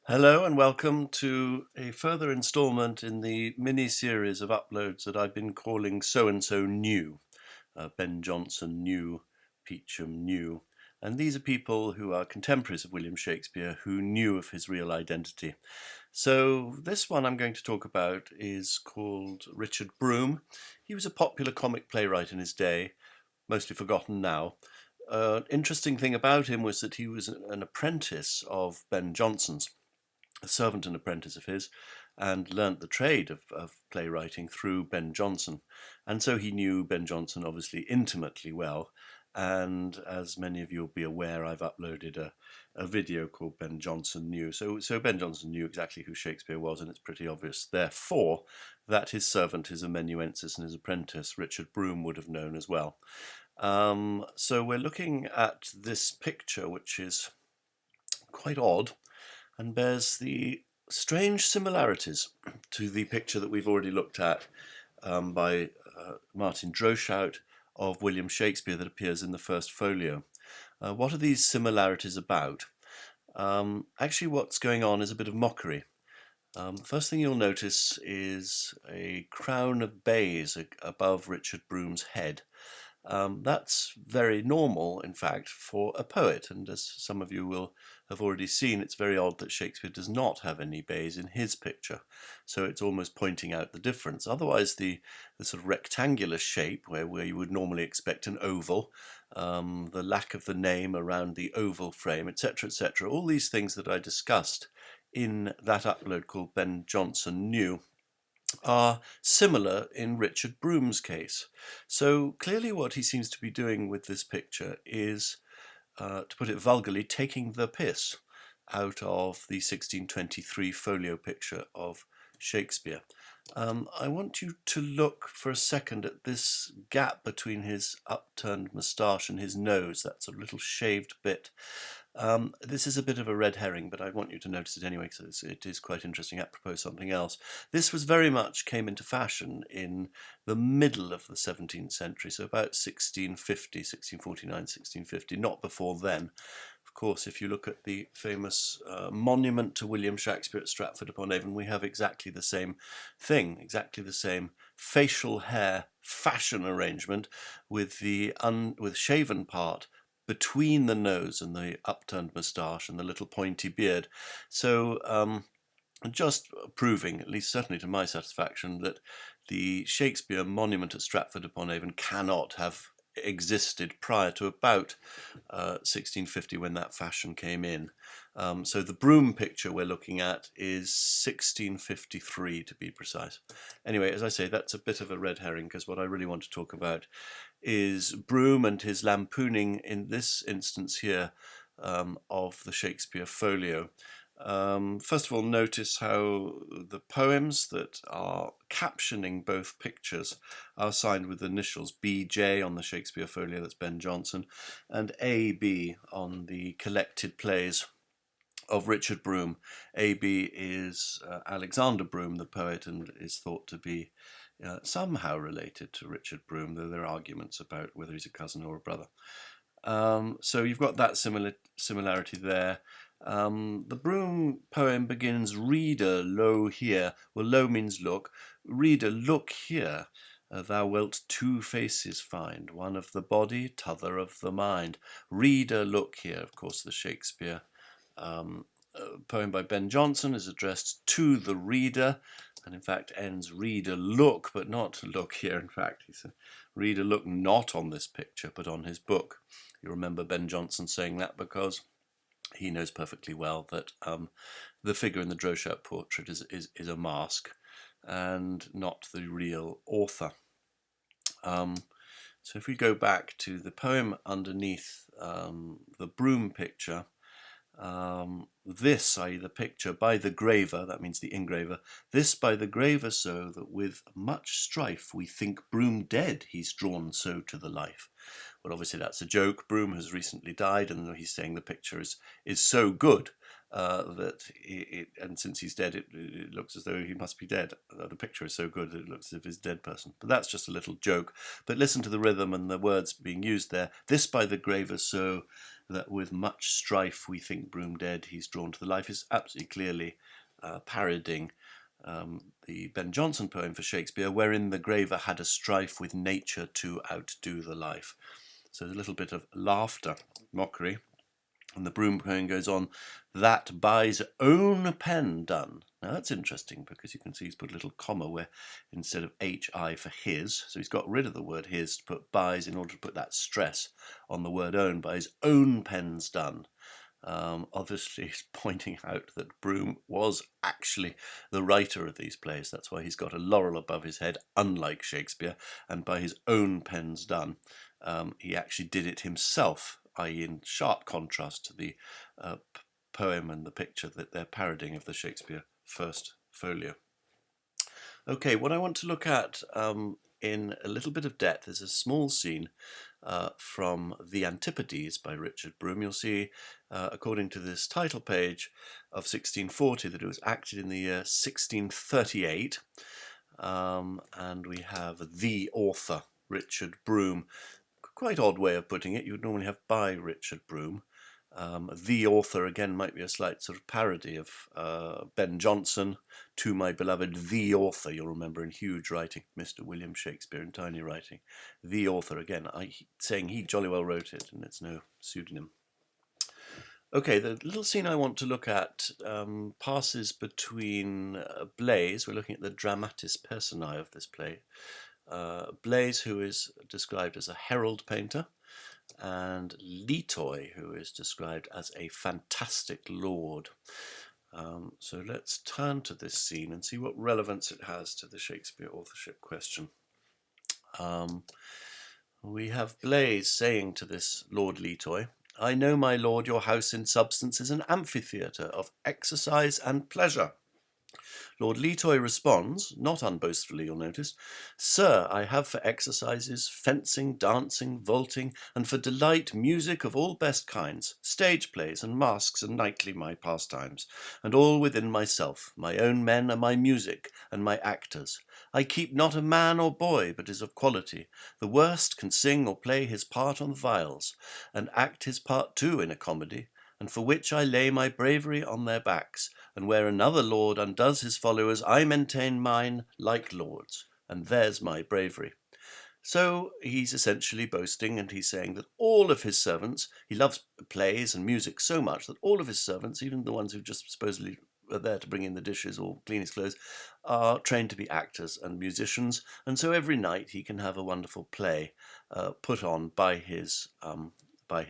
Hello and welcome to a further installment in the mini-series of uploads that I've been calling So-and-So New. Ben Jonson New, Peacham New. And these are people who are contemporaries of William Shakespeare who knew of his real identity. So this one I'm going to talk about is called Richard Brome. He was a popular comic playwright in his day, mostly forgotten now. Interesting thing about him was that he was an apprentice of Ben Jonson's, a servant and apprentice of his, and learnt the trade of playwriting through Ben Jonson. And so he knew Ben Jonson obviously intimately well. And as many of you will be aware, I've uploaded a video called Ben Jonson Knew. So Ben Jonson knew exactly who Shakespeare was, and it's pretty obvious, therefore, that his servant, his amanuensis and his apprentice, Richard Brome, would have known as well. So we're looking at this picture, which is quite odd and bears the strange similarities to the picture that we've already looked at by Martin Droeshout of William Shakespeare that appears in the first folio. What are these similarities about? Actually, what's going on is a bit of mockery. First thing you'll notice is a crown of bays above Richard Brome's head. That's very normal, in fact, for a poet, and as some of you will have already seen, it's very odd that Shakespeare does not have any bays in his picture, so it's almost pointing out the difference. Otherwise, the sort of rectangular shape, where you would normally expect an oval, the lack of the name around the oval frame, etc., etc., all these things that I discussed in that upload called Ben Jonson New, are similar in Richard Brome's case. So clearly what he seems to be doing with this picture is, to put it vulgarly, taking the piss out of the 1623 folio picture of Shakespeare. I want you to look for a second at this gap between his upturned moustache and his nose, that sort of little shaved bit. This is a bit of a red herring, but I want you to notice it anyway, because it is quite interesting, apropos something else. This was very much came into fashion in the middle of the 17th century, so about 1650, 1649, 1650, not before then. Of course, if you look at the famous monument to William Shakespeare at Stratford-upon-Avon, we have exactly the same thing, exactly the same facial hair fashion arrangement with the with shaven part between the nose and the upturned moustache and the little pointy beard. So just proving, at least certainly to my satisfaction, that the Shakespeare monument at Stratford-upon-Avon cannot have existed prior to about 1650, when that fashion came in. So the Brome picture we're looking at is 1653 to be precise. Anyway, as I say, that's a bit of a red herring, because what I really want to talk about is Brome and his lampooning, in this instance here, of the Shakespeare folio. First of all, notice how the poems that are captioning both pictures are signed with initials BJ on the Shakespeare folio, that's Ben Jonson, and AB on the collected plays of Richard Brome. AB is Alexander Brome, the poet, and is thought to be somehow related to Richard Brome, though there are arguments about whether he's a cousin or a brother. So you've got that similarity there. The Brome poem begins, "Reader, lo here." Well, lo means look. "Reader, look here. Thou wilt two faces find, one of the body, t'other of the mind. Reader, look here." Of course, the Shakespeare poem by Ben Jonson is addressed to the reader, and in fact ends, "Reader, look," but not "look here." In fact, he said, "Reader, look not on this picture, but on his book." You remember Ben Jonson saying that because he knows perfectly well that the figure in the Droeshout portrait is a mask and not the real author. So if we go back to the poem underneath the Brome picture, this, i.e. the picture, by the graver, that means the engraver, "This by the graver so, that with much strife we think Brome dead, he's drawn so to the life." Well, obviously that's a joke. Brome has recently died, and he's saying the picture is so good and since he's dead, it looks as though he must be dead. The picture is so good that it looks as if he's a dead person. But that's just a little joke. But listen to the rhythm and the words being used there. This by the graver so, that with much strife we think Brome dead, he's drawn to the life, is absolutely clearly parodying the Ben Jonson poem for Shakespeare, wherein the graver had a strife with nature to outdo the life. So there's a little bit of laughter, mockery. And the Brome poem goes on, that by's own pen done. Now that's interesting because you can see he's put a little comma where instead of HI for his, so he's got rid of the word his to put by's in order to put that stress on the word own, by his own pen's done. Obviously he's pointing out that Brome was actually the writer of these plays. That's why he's got a laurel above his head, unlike Shakespeare, and by his own pen's done. He actually did it himself, i.e. in sharp contrast to the poem and the picture that they're parodying of the Shakespeare first folio. Okay, what I want to look at in a little bit of depth is a small scene from the Antipodes by Richard Brome. You'll see, according to this title page of 1640, that it was acted in the year 1638, and we have the author, Richard Brome. Quite odd way of putting it. You would normally have by Richard Brome. The author, again, might be a slight sort of parody of Ben Jonson, to my beloved the author. You'll remember in huge writing, Mr. William Shakespeare in tiny writing. The author, again, saying he jolly well wrote it, and it's no pseudonym. Okay, the little scene I want to look at passes between Blaise. We're looking at the dramatis personae of this play. Blaise, who is described as a herald painter, and Leetoy, who is described as a fantastic lord. So let's turn to this scene and see what relevance it has to the Shakespeare authorship question. We have Blaise saying to this Lord Leetoy, I know, my lord, your house in substance is an amphitheatre of exercise and pleasure. Lord Leetoy responds, not unboastfully you'll notice, Sir, I have for exercises fencing, dancing, vaulting, and for delight music of all best kinds, stage plays and masques and nightly my pastimes, and all within myself, my own men are my music and my actors. I keep not a man or boy, but is of quality. The worst can sing or play his part on the viols, and act his part too in a comedy, and for which I lay my bravery on their backs, and where another lord undoes his followers, I maintain mine like lords, and there's my bravery. So he's essentially boasting, and he's saying that all of his servants, he loves plays and music so much that all of his servants, even the ones who just supposedly are there to bring in the dishes or clean his clothes, are trained to be actors and musicians, and so every night he can have a wonderful play put on by his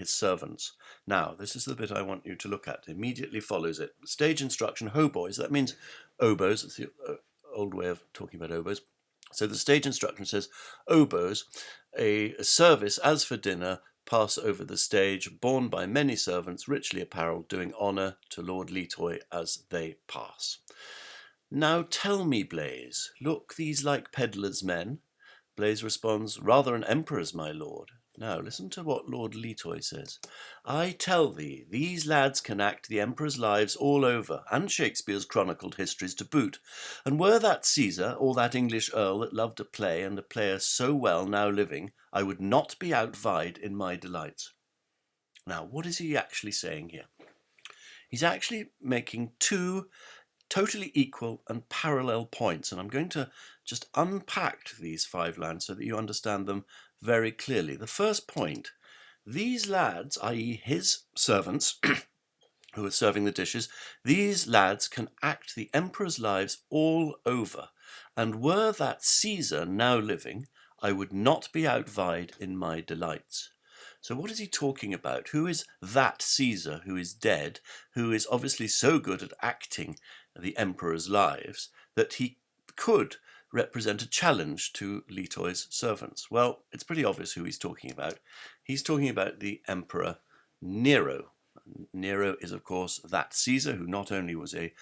servants. Now, this is the bit I want you to look at. Immediately follows it. Stage instruction, hautboys. That means oboes. It's the old way of talking about oboes. So the stage instruction says, oboes, a service as for dinner, pass over the stage, borne by many servants, richly apparelled, doing honour to Lord Leetoy as they pass. Now tell me, Blaise, look these like pedlars' men? Blaise responds, rather an emperor's, my lord. Now listen to what Lord Leetoy says. I tell thee, these lads can act the emperor's lives all over, and Shakespeare's chronicled histories to boot. And were that Caesar, or that English Earl that loved a play and a player so well now living, I would not be outvied in my delights. Now, what is he actually saying here? He's actually making two totally equal and parallel points, and I'm going to just unpack these 5 lines so that you understand them very clearly. The first point, these lads, i.e. his servants, who are serving the dishes, these lads can act the emperor's lives all over, and were that Caesar now living, I would not be outvied in my delights. So what is he talking about? Who is that Caesar who is dead, who is obviously so good at acting the emperor's lives that he could represent a challenge to Leetoy's servants? Well, it's pretty obvious who he's talking about. He's talking about the Emperor Nero. Nero is, of course, that Caesar who not only was a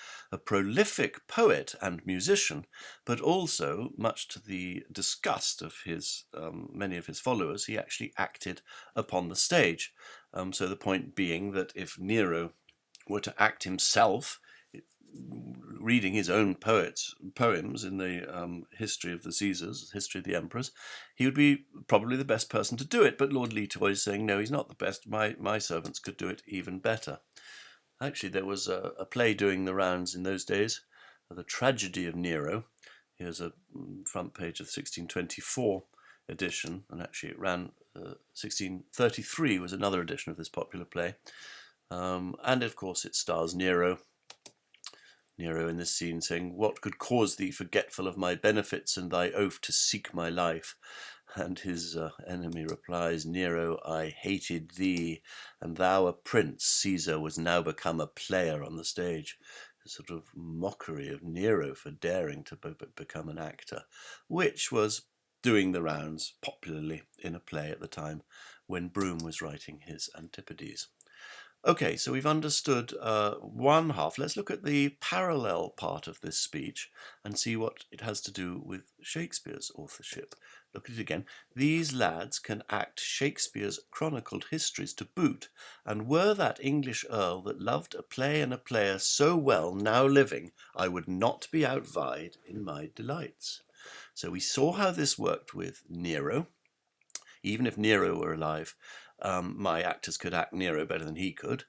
prolific poet and musician, but also, much to the disgust of his many of his followers, he actually acted upon the stage. So the point being that if Nero were to act himself, reading his own poems in the history of the Caesars, history of the emperors, he would be probably the best person to do it. But Lord Leetoy is saying, no, he's not the best. My servants could do it even better. Actually, there was a play doing the rounds in those days, The Tragedy of Nero. Here's a front page of the 1624 edition, and actually it ran 1633 was another edition of this popular play. And of course it stars Nero in this scene saying, "What could cause thee, forgetful of my benefits and thy oath to seek my life?" And his enemy replies, "Nero, I hated thee, and thou a prince. Caesar was now become a player on the stage." A sort of mockery of Nero for daring to become an actor, which was doing the rounds popularly in a play at the time when Brome was writing his Antipodes. Okay, so we've understood one half. Let's look at the parallel part of this speech and see what it has to do with Shakespeare's authorship. Look at it again. "These lads can act Shakespeare's chronicled histories to boot, and were that English Earl that loved a play and a player so well now living, I would not be outvied in my delights." So we saw how this worked with Nero. Even if Nero were alive, my actors could act Nero better than he could.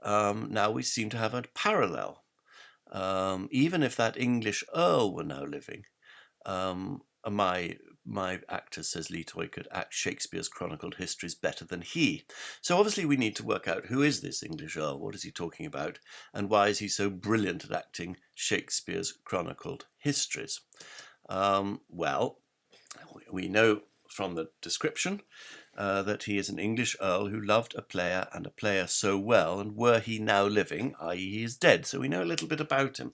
Now we seem to have a parallel. Even if that English Earl were now living, my actors, says Leetoy, could act Shakespeare's chronicled histories better than he. So obviously we need to work out who is this English Earl, what is he talking about, and why is he so brilliant at acting Shakespeare's chronicled histories? Well, we know from the description that he is an English Earl who loved a player and a player so well, and were he now living, i.e. he is dead, so we know a little bit about him.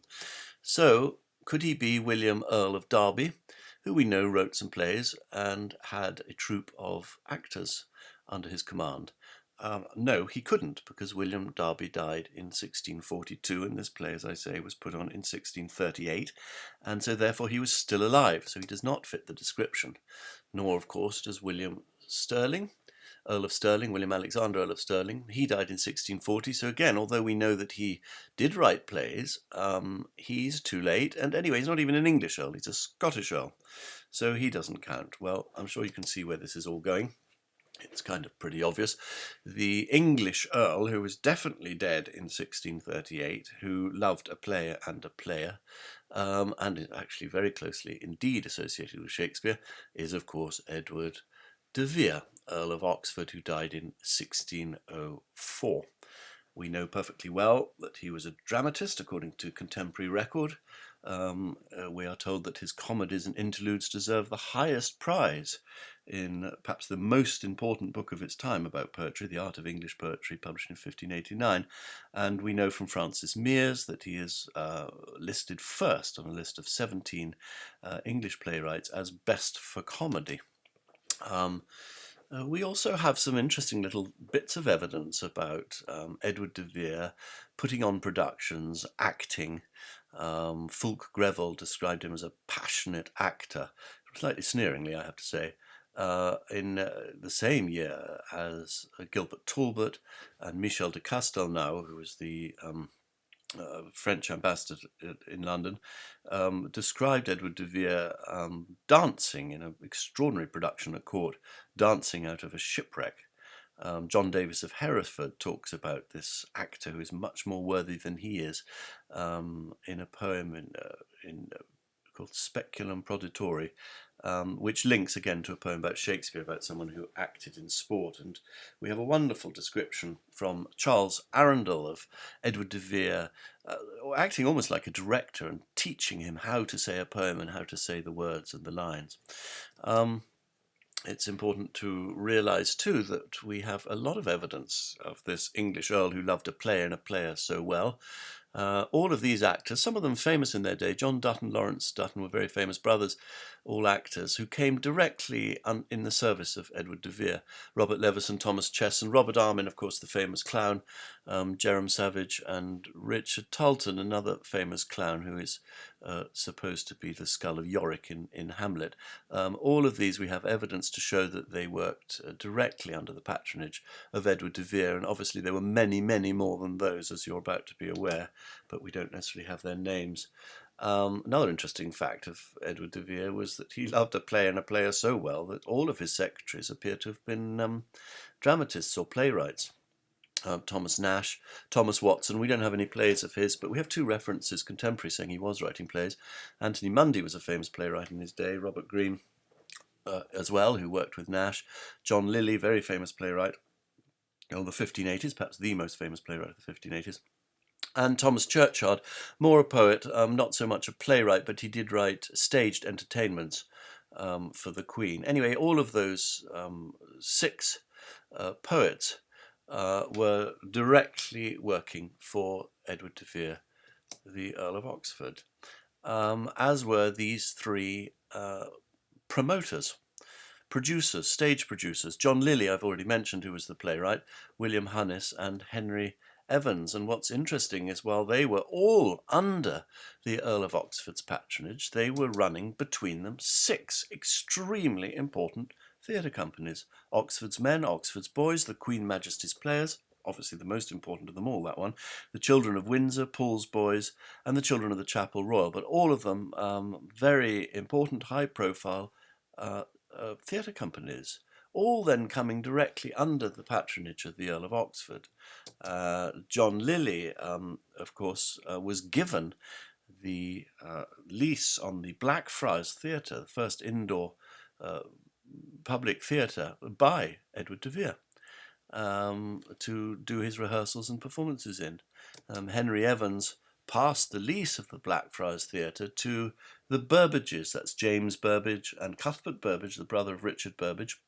So could he be William Earl of Derby, who we know wrote some plays and had a troupe of actors under his command? No, he couldn't, because William Derby died in 1642, and this play, as I say, was put on in 1638, and so therefore he was still alive, so he does not fit the description. Nor, of course, does William Stirling, Earl of Stirling, William Alexander, Earl of Stirling. He died in 1640, so again, although we know that he did write plays, he's too late, and anyway, he's not even an English Earl, he's a Scottish Earl, so he doesn't count. Well, I'm sure you can see where this is all going. It's kind of pretty obvious. The English Earl, who was definitely dead in 1638, who loved a player and a player, and is actually very closely indeed associated with Shakespeare, is of course Edward de Vere, Earl of Oxford, who died in 1604. We know perfectly well that he was a dramatist, according to contemporary record. We are told that his comedies and interludes deserve the highest prize in perhaps the most important book of its time about poetry, The Art of English Poetry, published in 1589. And we know from Francis Mears that he is listed first on a list of 17 English playwrights as best for comedy. We also have some interesting little bits of evidence about Edward de Vere putting on productions, acting. Fulk Greville described him as a passionate actor, slightly sneeringly, I have to say, in the same year as Gilbert Talbot and Michel de Castelnau, who was the French ambassador in London, described Edward de Vere dancing in an extraordinary production at court, dancing out of a shipwreck. John Davis of Hereford talks about this actor who is much more worthy than he is in a poem called Speculum Proditory, which links again to a poem about Shakespeare, about someone who acted in sport. And we have a wonderful description from Charles Arundel of Edward de Vere, acting almost like a director and teaching him how to say a poem and how to say the words and the lines. It's important to realise too that we have a lot of evidence of this English Earl who loved a player and a player so well. All of these actors, some of them famous in their day, John Dutton, Lawrence Dutton, were very famous brothers, all actors who came directly in the service of Edward de Vere. Robert Leveson, Thomas Chesson, Robert Armin, of course, the famous clown, Jerome Savage, and Richard Tulton, another famous clown who is supposed to be the skull of Yorick in Hamlet. All of these we have evidence to show that they worked directly under the patronage of Edward de Vere, and obviously there were many, many more than those, as you're about to be aware, but we don't necessarily have their names. Another interesting fact of Edward de Vere was that he loved a play and a player so well that all of his secretaries appear to have been dramatists or playwrights. Thomas Nash, Thomas Watson. We don't have any plays of his, but we have two references, contemporary, saying he was writing plays. Anthony Munday was a famous playwright in his day. Robert Greene as well, who worked with Nash. John Lilly, very famous playwright of the 1580s, perhaps the most famous playwright of the 1580s. And Thomas Churchyard, more a poet, not so much a playwright, but he did write staged entertainments for the Queen. Anyway, all of those six poets were directly working for Edward de Vere, the Earl of Oxford, as were these three promoters, producers, stage producers. John Lilly, I've already mentioned, who was the playwright, William Hunnis and Henry Evans. And what's interesting is while they were all under the Earl of Oxford's patronage, they were running between them six extremely important theatre companies. Oxford's Men, Oxford's Boys, the Queen Majesty's Players, obviously the most important of them all, that one, the Children of Windsor, Paul's Boys, and the Children of the Chapel Royal, but all of them very important, high-profile theatre companies, all then coming directly under the patronage of the Earl of Oxford. John Lilly, of course, was given the lease on the Blackfriars Theatre, the first indoor public theatre, by Edward de Vere to do his rehearsals and performances in. Henry Evans passed the lease of the Blackfriars Theatre to the Burbages, that's James Burbage and Cuthbert Burbage, the brother of Richard Burbage.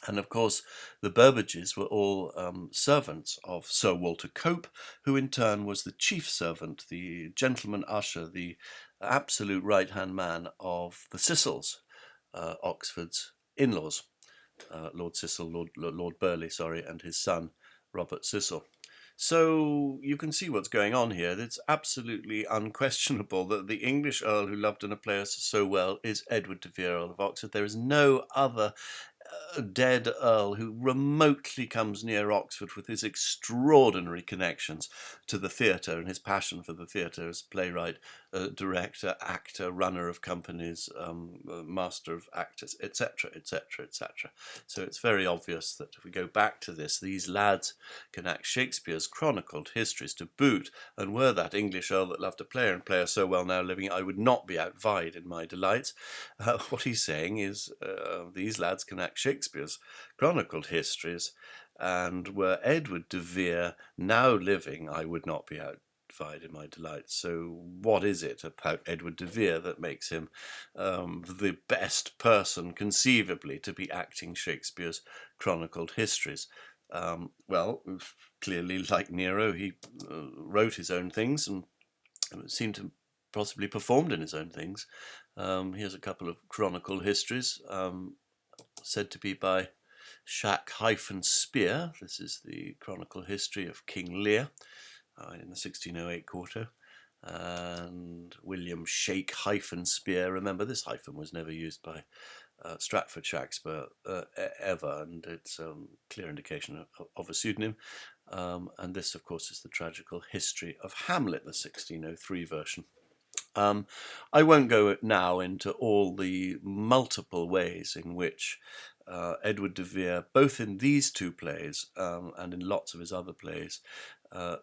And of course, the Burbages were all servants of Sir Walter Cope, who in turn was the chief servant, the gentleman usher, the absolute right-hand man of the Cecils, Oxford's in-laws, Lord Cecil, Lord Burleigh, and his son, Robert Cecil. So you can see what's going on here. It's absolutely unquestionable that the English Earl who loved a player so well is Edward de Vere, Earl of Oxford. There is no other dead Earl who remotely comes near Oxford with his extraordinary connections to the theatre and his passion for the theatre as playwright, director, actor, runner of companies, master of actors, etc., etc., etc. So it's very obvious that if we go back to this, these lads can act Shakespeare's chronicled histories to boot, and were that English Earl that loved a player and player so well now living, I would not be outvied in my delights. What he's saying is these lads can act Shakespeare's chronicled histories, and were Edward de Vere now living, I would not be outvied in my delights. So what is it about Edward de Vere that makes him the best person conceivably to be acting Shakespeare's chronicled histories? Well, clearly, like Nero, he wrote his own things and seemed to possibly performed in his own things. Here's a couple of chronicle histories, said to be by Shakespeare. This is the chronicle history of King Lear in the 1608 quarto. And William Shakespeare. Remember, this hyphen was never used by Stratford Shakespeare ever, and it's a clear indication of a pseudonym. And this, of course, is the tragical history of Hamlet, the 1603 version. I won't go now into all the multiple ways in which Edward de Vere, both in these two plays and in lots of his other plays,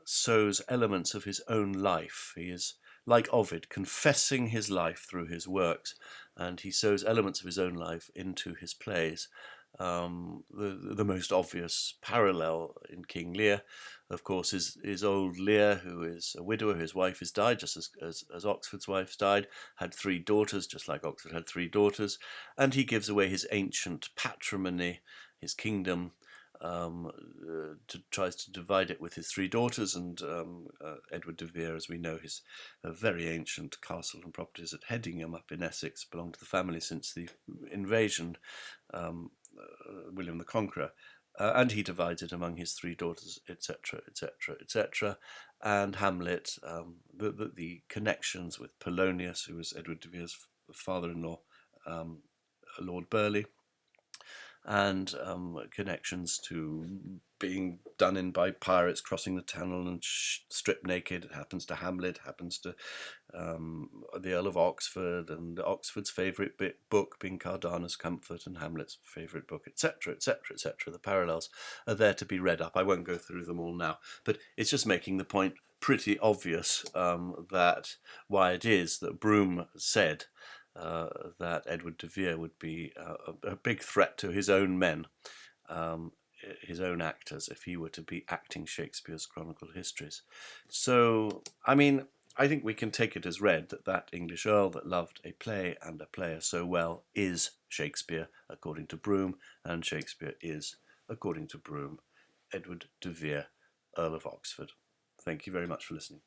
sows elements of his own life. He is, like Ovid, confessing his life through his works, and he sows elements of his own life into his plays. The most obvious parallel in King Lear, of course, is old Lear, who is a widower. His wife has died, just as Oxford's wife died, had three daughters, just like Oxford had three daughters, and he gives away his ancient patrimony, his kingdom, tries to divide it with his three daughters, and Edward de Vere, as we know, his very ancient castle and properties at Headingham up in Essex belonged to the family since the invasion, William the Conqueror. And he divides it among his three daughters, etc., etc., etc. And Hamlet, the connections with Polonius, who was Edward de Vere's father-in-law, Lord Burleigh, and connections to being done in by pirates crossing the Channel and stripped naked. It happens to Hamlet, happens to the Earl of Oxford, and Oxford's favourite book being Cardana's Comfort, and Hamlet's favourite book, etc., etc., etc. The parallels are there to be read up. I won't go through them all now, but it's just making the point pretty obvious that why it is that Brome said that Edward de Vere would be a big threat to his own men, his own actors, if he were to be acting Shakespeare's chronicle histories. So, I mean, I think we can take it as read that that English Earl that loved a play and a player so well is Shakespeare, according to Brome, and Shakespeare is, according to Brome, Edward de Vere, Earl of Oxford. Thank you very much for listening.